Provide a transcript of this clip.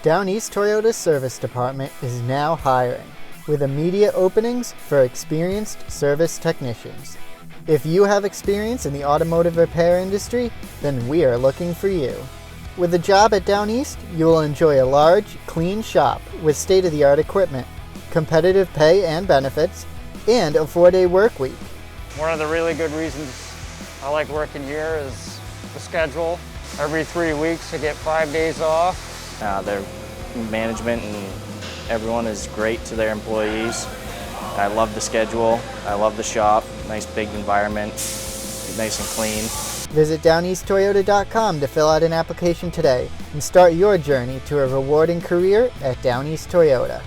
Downeast Toyota's service department is now hiring, with immediate openings for experienced service technicians. If you have experience in the automotive repair industry, then we are looking for you. With a job at Downeast, you will enjoy a large, clean shop with state-of-the-art equipment, competitive pay and benefits, and a 4-day work week. One of the really good reasons I like working here is the schedule. Every 3 weeks I get 5 days off. Their management and everyone is great to their employees. I love the schedule. I love the shop. Nice big environment, nice and clean. Visit DowneastToyota.com to fill out an application today and start your journey to a rewarding career at Downeast Toyota.